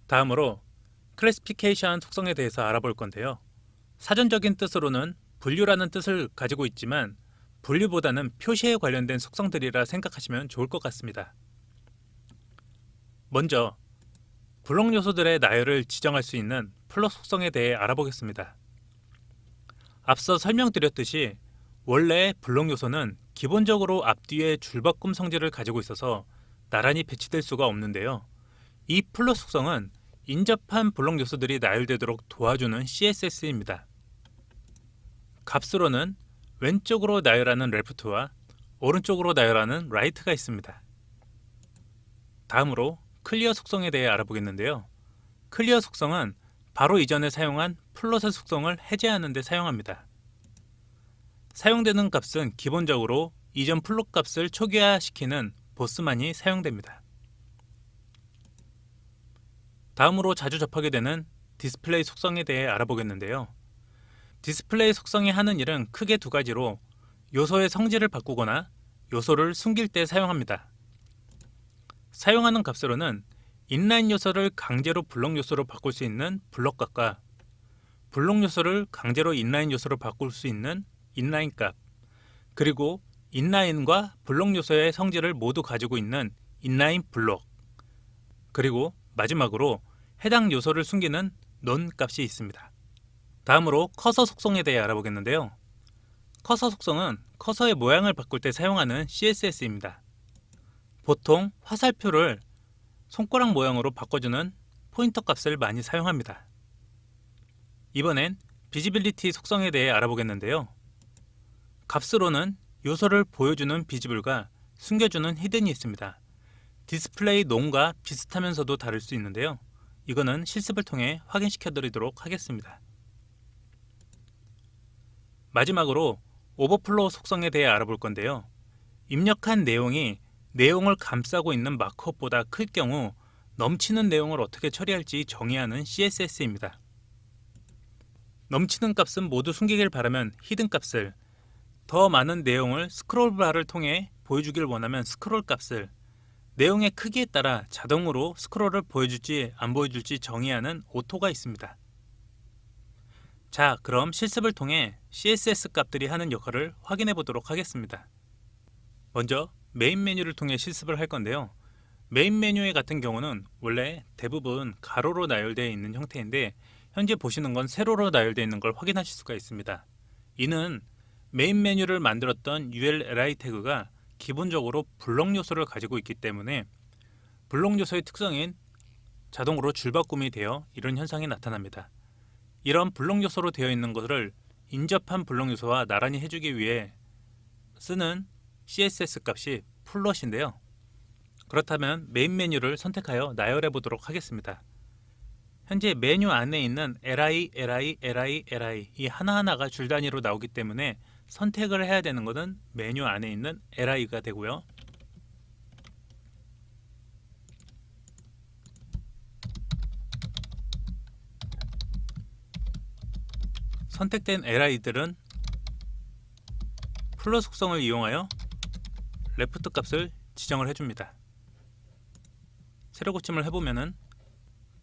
다음으로 클래시피케이션 속성에 대해서 알아볼 건데요. 사전적인 뜻으로는 분류라는 뜻을 가지고 있지만 분류보다는 표시에 관련된 속성들이라 생각하시면 좋을 것 같습니다. 먼저 블록 요소들의 나열을 지정할 수 있는 플롯 속성에 대해 알아보겠습니다. 앞서 설명드렸듯이 원래 블록 요소는 기본적으로 앞뒤에 줄바꿈 성질을 가지고 있어서 나란히 배치될 수가 없는데요. 이 플롯 속성은 인접한 블록 요소들이 나열되도록 도와주는 CSS입니다. 값으로는 왼쪽으로 나열하는 left와 오른쪽으로 나열하는 right가 있습니다. 다음으로 클리어 속성에 대해 알아보겠는데요. 클리어 속성은 바로 이전에 사용한 플롯의 속성을 해제하는 데 사용합니다. 사용되는 값은 기본적으로 이전 플롯 값을 초기화시키는 보스만이 사용됩니다. 다음으로 자주 접하게 되는 디스플레이 속성에 대해 알아보겠는데요. 디스플레이 속성이 하는 일은 크게 두 가지로 요소의 성질을 바꾸거나 요소를 숨길 때 사용합니다. 사용하는 값으로는 인라인 요소를 강제로 블록 요소로 바꿀 수 있는 블록 값과 블록 요소를 강제로 인라인 요소로 바꿀 수 있는 인라인 값, 그리고 인라인과 블록 요소의 성질을 모두 가지고 있는 인라인 블록, 그리고 마지막으로 해당 요소를 숨기는 non 값이 있습니다. 다음으로 커서 속성에 대해 알아보겠는데요. 커서 속성은 커서의 모양을 바꿀 때 사용하는 CSS입니다. 보통 화살표를 손가락 모양으로 바꿔주는 포인터 값을 많이 사용합니다. 이번엔 비지빌리티 속성에 대해 알아보겠는데요. 값으로는 요소를 보여주는 비지블과 숨겨주는 히든이 있습니다. 디스플레이 논과 비슷하면서도 다를 수 있는데요. 이거는 실습을 통해 확인시켜 드리도록 하겠습니다. 마지막으로 오버플로우 속성에 대해 알아볼 건데요. 입력한 내용이 내용을 감싸고 있는 마크업보다 클 경우 넘치는 내용을 어떻게 처리할지 정의하는 CSS입니다. 넘치는 값은 모두 숨기길 바라면 히든 값을, 더 많은 내용을 스크롤바를 통해 보여주길 원하면 스크롤 값을, 내용의 크기에 따라 자동으로 스크롤을 보여줄지 안 보여줄지 정의하는 오토가 있습니다. 자, 그럼 실습을 통해 CSS 값들이 하는 역할을 확인해 보도록 하겠습니다. 먼저 메인 메뉴를 통해 실습을 할 건데요. 메인 메뉴 같은 경우는 원래 대부분 가로로 나열되어 있는 형태인데 현재 보시는 건 세로로 나열되어 있는 걸 확인하실 수가 있습니다. 이는 메인 메뉴를 만들었던 ULLI 태그가 기본적으로 블록 요소를 가지고 있기 때문에 블록 요소의 특성인 자동으로 줄바꿈이 되어 이런 현상이 나타납니다. 이런 블록 요소로 되어 있는 것을 인접한 블록 요소와 나란히 해주기 위해 쓰는 CSS 값이 플롯인데요. 그렇다면 메인 메뉴를 선택하여 나열해 보도록 하겠습니다. 현재 메뉴 안에 있는 li, li, li, li 이 하나하나가 줄 단위로 나오기 때문에 선택을 해야 되는 것은 메뉴 안에 있는 li가 되고요. 선택된 li들은 플롯 속성을 이용하여 레프트 값을 지정을 해줍니다. 세로 고침을 해보면은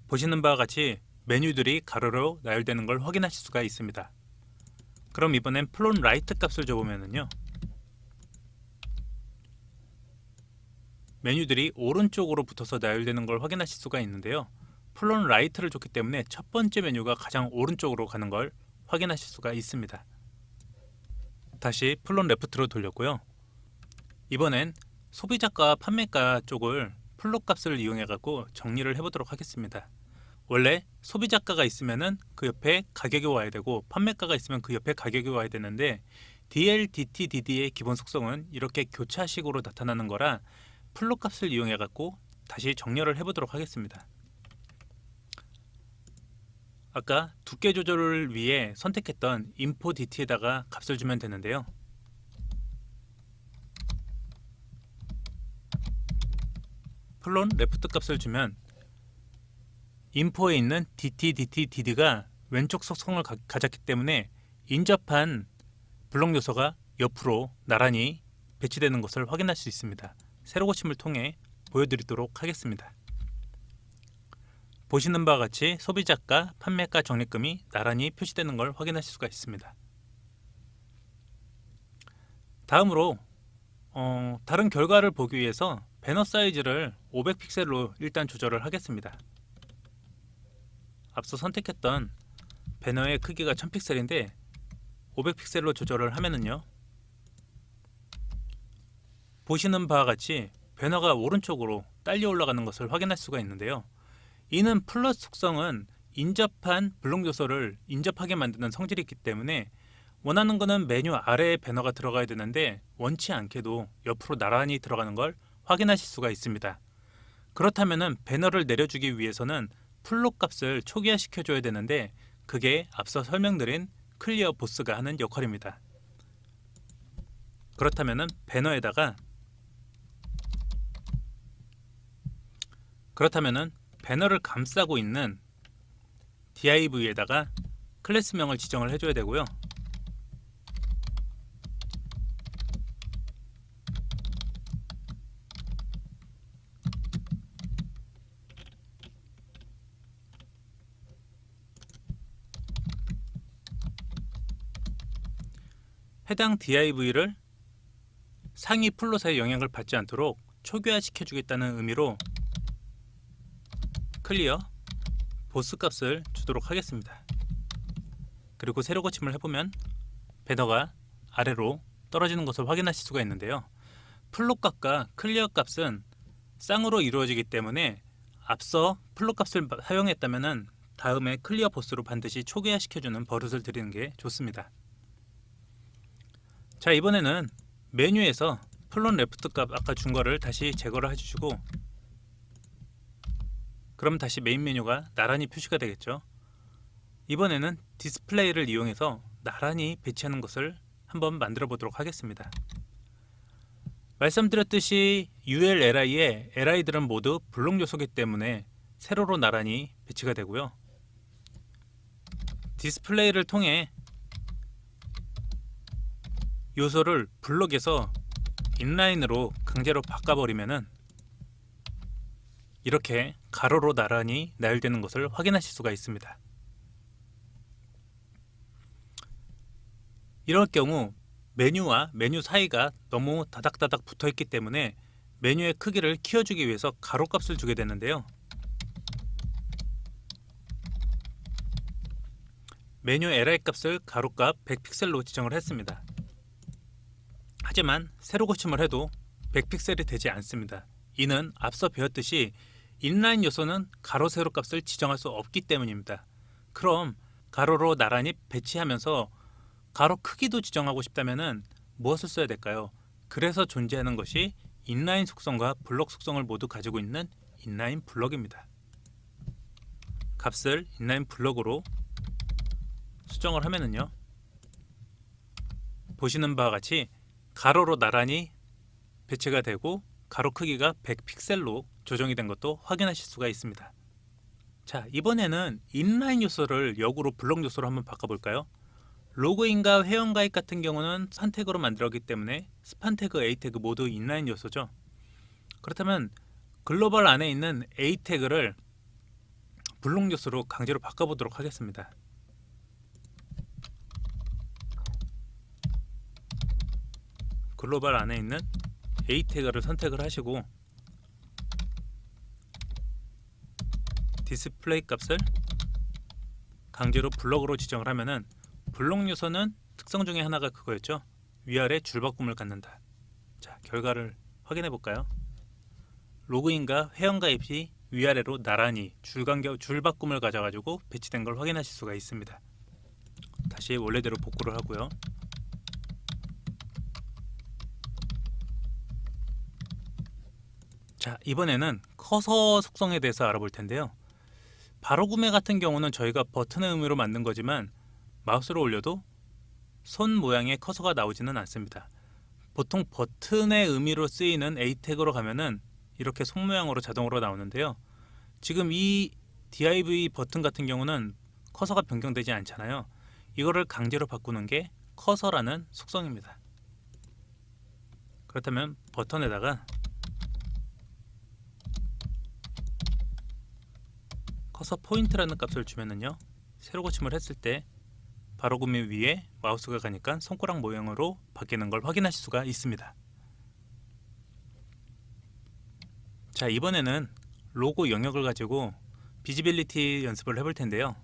보시는 바와 같이 메뉴들이 가로로 나열되는 걸 확인하실 수가 있습니다. 그럼 이번엔 플롯 라이트 값을 줘보면은요, 메뉴들이 오른쪽으로 붙어서 나열되는 걸 확인하실 수가 있는데요. 플롯 라이트를 줬기 때문에 첫 번째 메뉴가 가장 오른쪽으로 가는 걸 확인하실 수가 있습니다. 다시 플롯 레프트로 돌렸고요. 이번엔 소비자가 판매가 쪽을 플롯 값을 이용해 갖고 정리를 해보도록 하겠습니다. 원래 소비자가가 있으면은 그 옆에 가격이 와야 되고 판매가가 있으면 그 옆에 가격이 와야 되는데 DL, DT, DD의 기본 속성은 이렇게 교차식으로 나타나는 거라 플롯 값을 이용해 갖고 다시 정렬을 해보도록 하겠습니다. 아까 두께 조절을 위해 선택했던 info DT에다가 값을 주면 되는데요. 플롯 레프트 값을 주면 info에 있는 DT, DT, DD가 왼쪽 속성을 가졌기 때문에 인접한 블록 요소가 옆으로 나란히 배치되는 것을 확인할 수 있습니다. 세로 고침을 통해 보여드리도록 하겠습니다. 보시는 바와 같이 소비자가, 판매가, 적립금이 나란히 표시되는 걸 확인하실 수가 있습니다. 다음으로 다른 결과를 보기 위해서 배너 사이즈를 500픽셀로 일단 조절을 하겠습니다. 앞서 선택했던 배너의 크기가 1000픽셀인데 500픽셀로 조절을 하면은요, 보시는 바와 같이 배너가 오른쪽으로 딸려 올라가는 것을 확인할 수가 있는데요. 이는 플러스 속성은 인접한 블록 요소를 인접하게 만드는 성질이 있기 때문에 원하는 것은 메뉴 아래에 배너가 들어가야 되는데 원치 않게도 옆으로 나란히 들어가는 걸 확인하실 수가 있습니다. 그렇다면 배너를 내려주기 위해서는 플롯 값을 초기화시켜 줘야 되는데 그게 앞서 설명드린 클리어 보스가 하는 역할입니다. 그렇다면 배너를 감싸고 있는 div에다가 클래스명을 지정을 해줘야 되고요. 해당 div를 상위 플롯의 영향을 받지 않도록 초기화 시켜주겠다는 의미로 클리어 보스 값을 주도록 하겠습니다. 그리고 세로 고침을 해보면 배너가 아래로 떨어지는 것을 확인하실 수가 있는데요. 플롯 값과 클리어 값은 쌍으로 이루어지기 때문에 앞서 플롯 값을 사용했다면 다음에 클리어 보스로 반드시 초기화 시켜주는 버릇을 들이는 게 좋습니다. 자, 이번에는 메뉴에서 플롯 레프트 값 아까 준 거를 다시 제거를 해주시고, 그럼 다시 메인 메뉴가 나란히 표시가 되겠죠. 이번에는 디스플레이를 이용해서 나란히 배치하는 것을 한번 만들어 보도록 하겠습니다. 말씀드렸듯이 ULLI의 LI들은 모두 블록 요소이기 때문에 세로로 나란히 배치가 되고요. 디스플레이를 통해 요소를 블록에서 인라인으로 강제로 바꿔버리면은 이렇게 가로로 나란히 나열되는 것을 확인하실 수가 있습니다. 이럴 경우 메뉴와 메뉴 사이가 너무 다닥다닥 붙어 있기 때문에 메뉴의 크기를 키워주기 위해서 가로값을 주게 되는데요. 메뉴 li 값을 가로값 100픽셀로 지정을 했습니다. 하지만 세로 고침을 해도 100픽셀이 되지 않습니다. 이는 앞서 배웠듯이 인라인 요소는 가로 세로 값을 지정할 수 없기 때문입니다. 그럼 가로로 나란히 배치하면서 가로 크기도 지정하고 싶다면 무엇을 써야 될까요? 그래서 존재하는 것이 인라인 속성과 블록 속성을 모두 가지고 있는 인라인 블럭입니다. 값을 인라인 블럭으로 수정을 하면은요, 보시는 바와 같이 가로로 나란히 배치가 되고 가로 크기가 100픽셀로 조정이 된 것도 확인하실 수가 있습니다. 자, 이번에는 인라인 요소를 역으로 블록 요소로 한번 바꿔볼까요? 로그인과 회원가입 같은 경우는 스판 태그로 만들었기 때문에 스판 태그, A 태그 모두 인라인 요소죠. 그렇다면 글로벌 안에 있는 A 태그를 블록 요소로 강제로 바꿔보도록 하겠습니다. 글로벌 안에 있는 A 태그를 선택을 하시고 디스플레이 값을 강제로 블록으로 지정을 하면은 블록 요소는 특성 중에 하나가 그거였죠. 위아래 줄바꿈을 갖는다. 자, 결과를 확인해 볼까요? 로그인과 회원가입이 위아래로 나란히 줄바꿈을 가져가지고 배치된 걸 확인하실 수가 있습니다. 다시 원래대로 복구를 하고요. 자, 이번에는 커서 속성에 대해서 알아볼 텐데요. 바로 구매 같은 경우는 저희가 버튼의 의미로 만든 거지만 마우스를 올려도 손 모양의 커서가 나오지는 않습니다. 보통 버튼의 의미로 쓰이는 A 태그로 가면은 이렇게 손 모양으로 자동으로 나오는데요. 지금 이 div 버튼 같은 경우는 커서가 변경되지 않잖아요. 이거를 강제로 바꾸는 게 커서라는 속성입니다. 그렇다면 버튼에다가 커서 포인트라는 값을 주면은요, 세로 고침을 했을 때 바로 구미 위에 마우스가 가니까 손가락 모양으로 바뀌는 걸 확인하실 수가 있습니다. 자, 이번에는 로고 영역을 가지고 비지빌리티 연습을 해볼 텐데요.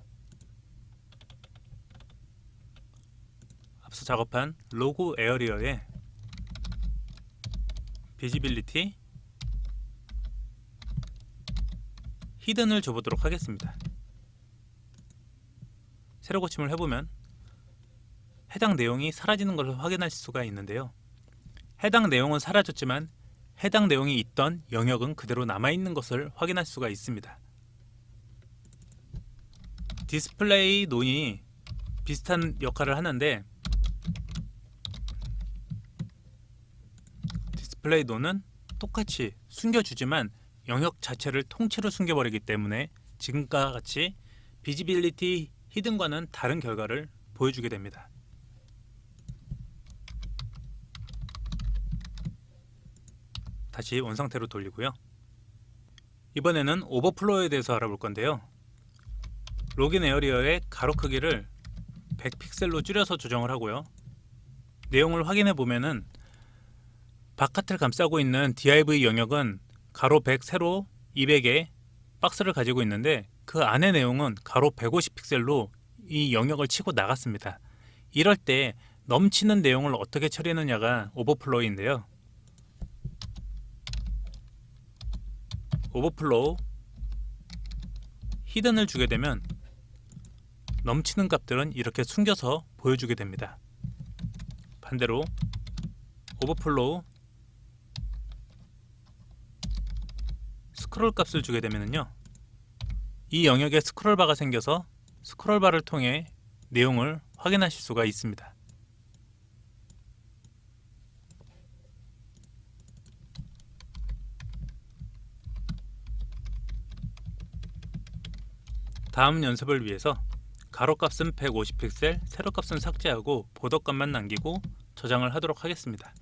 앞서 작업한 로고 에어리어에 비지빌리티 히든을 줘보도록 하겠습니다. 세로 고침을 해보면 해당 내용이 사라지는 것을 확인하실 수가 있는데요. 해당 내용은 사라졌지만 해당 내용이 있던 영역은 그대로 남아있는 것을 확인할 수가 있습니다. 디스플레이 논이 비슷한 역할을 하는데, 디스플레이 논은 똑같이 숨겨주지만 영역 자체를 통째로 숨겨버리기 때문에 지금과 같이 비지빌리티 히든과는 다른 결과를 보여주게 됩니다. 다시 원상태로 돌리고요. 이번에는 오버플로우에 대해서 알아볼 건데요. 로긴 에어리어의 가로 크기를 100픽셀로 줄여서 조정을 하고요. 내용을 확인해 보면은 바깥을 감싸고 있는 div 영역은 가로 100, 세로 200의 박스를 가지고 있는데 그 안의 내용은 가로 150픽셀로 이 영역을 치고 나갔습니다. 이럴 때 넘치는 내용을 어떻게 처리하느냐가 오버플로우인데요. 오버플로우 히든을 주게 되면 넘치는 값들은 이렇게 숨겨서 보여주게 됩니다. 반대로 오버플로우 스크롤 값을 주게 되면요, 이 영역에 스크롤바가 생겨서 스크롤바를 통해 내용을 확인하실 수가 있습니다. 다음 연습을 위해서 가로값은 150픽셀, 세로값은 삭제하고 보더값만 남기고 저장을 하도록 하겠습니다.